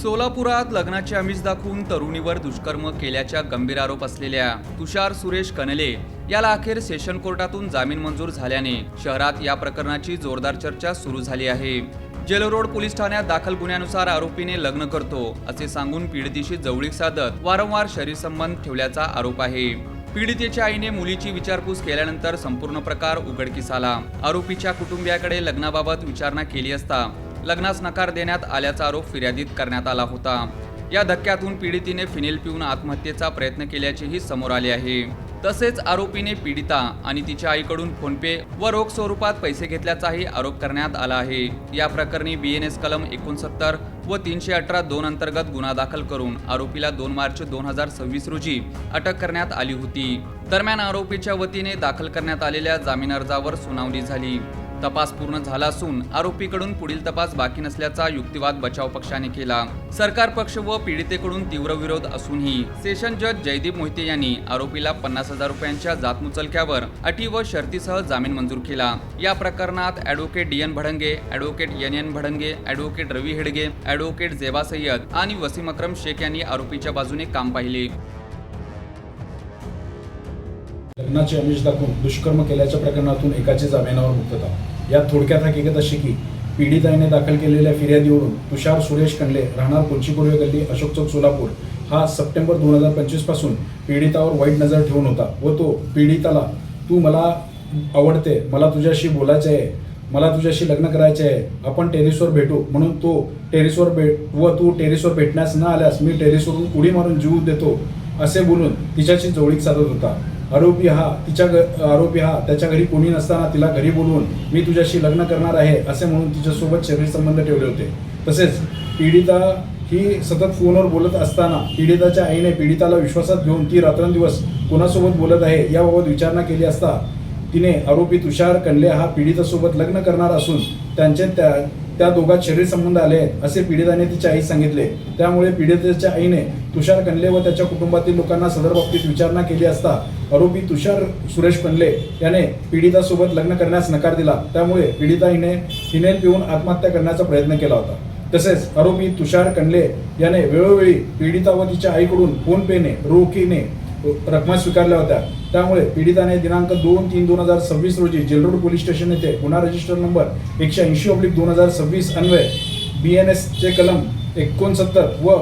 सोलापुरात लग्नाचे आमिष दाखवून तरुणीवर दुष्कर्म केल्याच्या गंभीर आरोप असलेल्या तुषार सुरेश कनले याला अखेर सेशन कोर्टातून जामीन मंजूर झाल्याने शहरात या प्रकरणाची जोरदार चर्चा सुरू झाली आहे। जेलरोड पोलीस ठाण्यात दाखल गुन्ह्यानुसार आरोपीने लग्न करतो असे सांगून पीडितेशी जवळीक साधत वारंवार शरीर संबंध ठेवल्याचा आरोप आहे। पीडितेच्या आईने मुलीची विचारपूस केल्यानंतर संपूर्ण प्रकार उघडकीस आला। आरोपीच्या कुटुंबियाकडे लग्नाबाबत विचारणा केली असता लग्नास नकार देण्यात आल्याचा आरोप फिर्यादीत करण्यात आला होता। या धक्क्यातून पीडितीने फिनेल पिऊन आत्महत्येचा प्रयत्न केल्याचेही समोर आले आहे। तसेच आरोपीने पीडिता आणि तिच्या आईकडून फोनपे व रोख स्वरूपात पैसे घेतल्याचाही आरोप करण्यात आला आहे। या प्रकरणी BNS कलम 69 व 318(2) अंतर्गत गुन्हा दाखल करून आरोपीला 2 मार्च 2026 रोजी अटक करण्यात आली होती। दरम्यान आरोपीच्या वतीने दाखल करण्यात आलेल्या जामीन अर्जावर सुनावणी झाली। तपास पूर्ण झाला असून आरोपीकडून पुढील तपास बाकी नसल्याचा युक्तिवाद बचाव पक्षाने केला। सरकार पक्ष व पीडितेकडून तीव्र विरोध असूनही सेशन जज जयदीप मोहिते यांनी आरोपीला 50,000 रुपयांच्या जातमुचलक्यावर अटी व शर्तीसह जामीन मंजूर केला। या प्रकरणात advocate DN Bhadange, advocate NN Bhadange, advocate Ravi हेडगे, ॲडव्होकेट जेबा सय्यद आणि वसीम अक्रम शेख यांनी आरोपीच्या बाजूने काम पाहिले। लग्नाचे आमिष दाखवून दुष्कर्म केल्याच्या प्रकरणातून एकाची जामिनावर मुक्तता। यात थोडक्यात हकीकत अशी की पीडिताने दाखल केलेल्या फिर्यादीवरून तुषार सुरेश कनले राहणार कोची पूर्व गल्ली अशोक चौक सोलापूर हा सप्टेंबर 2025 पासून पीडितावर वाईट नजर ठेवून होता व तो पीडिताला तू मला आवडते, मला तुझ्याशी बोलायचे आहे, मला तुझ्याशी लग्न करायचे आहे, आपण टेरेसवर भेटू म्हणून तो तू टेरेसवर भेटण्यास न आल्यास मी टेरेसवरून उडी मारून जीव देतो असे बोलून तिच्याशी जवळीक साधत होता। आरोपी हा त्याच्या घरी कोणी नसताना तिला घरी बोलवून मी तुझ्याशी लग्न करणार आहे असे म्हणून तिच्यासोबत शरीर संबंध ठेवले होते। तसेच पीडिता ही सतत फोनवर बोलत असताना पीडिताच्या आईने पीडिताला विश्वासात घेऊन ती रात्रंदिवस कोणासोबत बोलत आहे याबाबत विचारणा केली असता तिने आरोपी तुषार कनले हा पीडितासोबत लग्न करणार असून त्यांचे त्या दोघात शरीर संबंध आले आहेत असे पीडिताने तिच्या आईस सांगितले। त्यामुळे पीडितेच्या आईने तुषार कनले व त्याच्या कुटुंबातील लोकांना सदर बाबतीत विचारणा केली असता आरोपी तुषार सुरेश कनले याने पीडितासोबत लग्न करण्यास नकार दिला। त्यामुळे पीडिताईने फिनेल पिऊन आत्महत्या करण्याचा प्रयत्न केला होता। तसेच आरोपी तुषार कनले याने वेळोवेळी पीडिता व तिच्या आईकडून फोनपेने रोखीने रकमा स्वीकारल्या होत्या। त्यामुळे पीडिताने दिनांक 2/3/2026 रोजी जेलरोड पोलीस स्टेशन येथे गुन्हा रजिस्टर नंबर 180/2026 अन्वये BNS चे कलम 69 व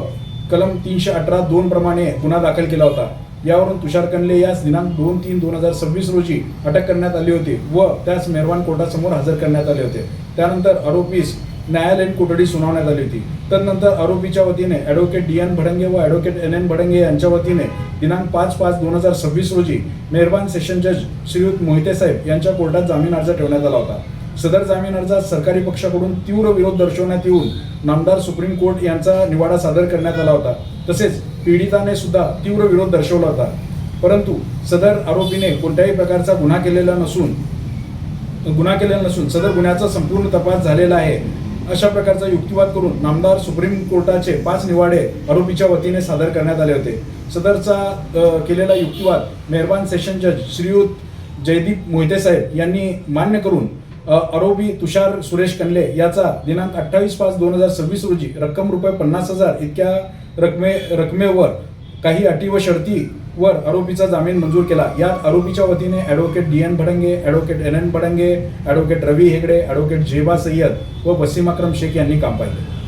कलम 318(2) प्रमाणे गुन्हा दाखल केला होता। यावरून तुषार कनले यास दिनांक 2/3/2026 रोजी अटक करण्यात आली होती व त्यास मेहरबान कोर्टासमोर हजर करण्यात आले होते। त्यानंतर आरोपीस न्यायालयीन कोठडी सुनावण्यात आली होती। तदनंतर आरोपीच्या वतीने ॲडव्होकेट DN भडंगे व ॲडव्होकेट NN भडंगे यांच्या वतीने दिनांक 5/5/2026 रोजी मेहरबान सेशन जज श्रीयुत मोहिते साहेब यांच्या कोर्टात जामीन अर्ज ठेवण्यात आला होता। सदर जामीन अर्जात सरकारी पक्षाकडून तीव्र विरोध दर्शवण्यात येऊन नामदार सुप्रीम कोर्ट यांचा निवाडा सादर करण्यात आला होता। तसेच पीडिताने सुद्धा तीव्र विरोध दर्शवला होता, परंतु सदर आरोपीने कोणत्याही प्रकारचा गुन्हा केलेला नसून सदर गुन्ह्याचा संपूर्ण तपास झालेला आहे अशा प्रकारचा युक्तिवाद करून नामदार सुप्रीम कोर्टाचे 5 निवाडे आरोपीच्या वतीने सादर करण्यात आले होते। सदरचा केलेला युक्तिवाद मेहरबान सेशन जज श्रीयुत जयदीप मोहिते साहेब यांनी मान्य करून आरोपी तुषार सुरेश कनले याचा दिनांक 28/5/2026 रोजी रक्कम रुपये 50,000 इतक्या रकमेवर काही अटी व शर्तीवर आरोपीचा जामीन मंजूर केला। यात आरोपीच्या वतीने advocate DN Bhadange, advocate NN Bhadange, advocate Ravi Hegde, advocate Zeba Sayyad व वसीम अक्रम शेख यांनी काम पाहिले।